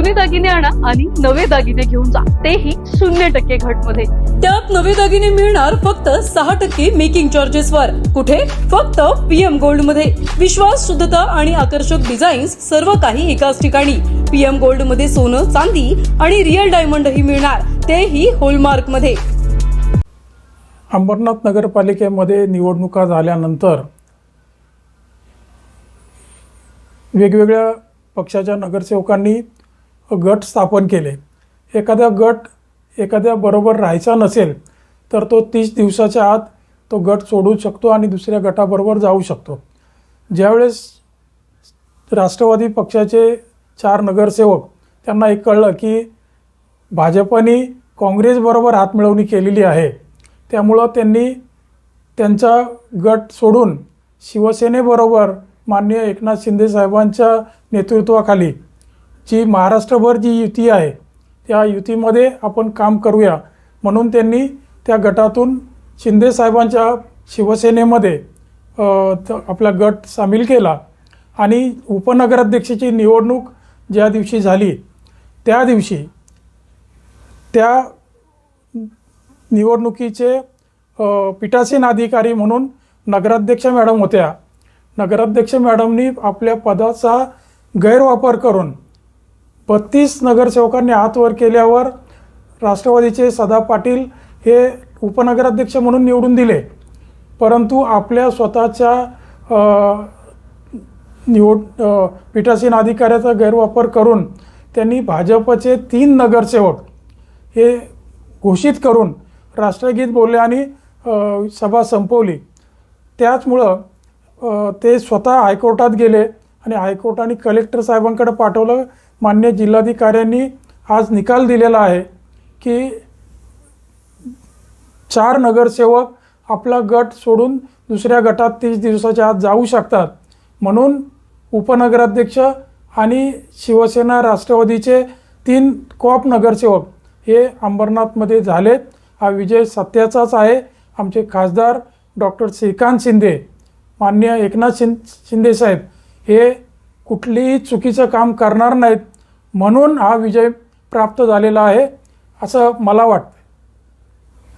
जुने दागिने आणा आणि नवे दागिने घेऊन जा, तेही 0% घटमध्ये। त्यात नवे दागिने मिळणार फक्त 6% मेकिंग चार्जेस वर। कुठे? फक्त पीएम गोल्ड मध्ये। विश्वास, शुद्धता आणि आकर्षक डिझाईन्स सर्व काही एकाच ठिकाणी। पीएम गोल्ड मध्ये सोनं, चांदी आणि रिअल डायमंडही मिळणार, तेही हॉलमार्क मध्ये। अंबरनाथ नगरपालिकेमध्ये निवडणुका झाल्यानंतर वेगवेगळ्या पक्षाच्या नगरसेवकांनी गट स्थापन केले। एखादा गट एखाद्या बरोबर राहायचा नसेल तर तो 30 दिवसाच्या आत तो गट सोडू शकतो आणि दुसऱ्या गटाबरोबर जाऊ शकतो। ज्यावेळेस राष्ट्रवादी पक्षाचे 4 नगरसेवक त्यांना एक कळलं की भाजपने काँग्रेसबरोबर हातमिळवणी केलेली आहे, त्यामुळं त्यांनी त्यांचा गट सोडून शिवसेनेबरोबर माननीय एकनाथ शिंदे साहेबांच्या नेतृत्वाखाली जी महाराष्ट्रभर जी युती आहे त्या युतीमध्ये आपण काम करूया म्हणून त्यांनी त्या गटातून शिंदे साहेबांच्या शिवसेनेमध्ये आपला गट सामील केला। आणि उपनगराध्यक्षाची निवडणूक ज्या दिवशी झाली त्या दिवशी त्या निवडणुकीचे पीठासीन अधिकारी म्हणून नगराध्यक्ष मॅडम होत्या। नगराध्यक्ष मॅडमनी आपल्या पदाचा गैरवापर करून 32 नगरसेवकांनी हात वर केल्यावर राष्ट्रवादीचे सदा पाटील हे उपनगराध्यक्ष म्हणून निवडून दिले, परंतु आपल्या स्वतःच्या पीठासीन अधिकाऱ्याचा गैरवापर करून त्यांनी भाजपचे 3 नगरसेवक हे घोषित करून राष्ट्रगीत बोलले आणि सभा संपवली। त्याचमुळं ते स्वतः हायकोर्टात गेले आणि हायकोर्टाने कलेक्टर साहेबांकडे पाठवलं। मान्य जिल्हाधिकाऱ्यांनी आज निकाल दिलेला आहे की 4 नगरसेवक आपला गट सोडून दुसऱ्या गटात 30 दिवसाच्या आत जाऊ शकतात, म्हणून उपनगराध्यक्ष आणि शिवसेना राष्ट्रवादीचे 3 कॉप नगरसेवक हे अंबरनाथमध्ये झालेत। हा विजय सत्याचाच आहे। आमचे खासदार डॉक्टर श्रीकांत शिंदे, माननीय एकनाथ शिंदे साहेब हे कुठलीही चुकीचं काम करणार नाहीत, म्हणून हा विजय प्राप्त झालेला आहे असं मला वाटतं।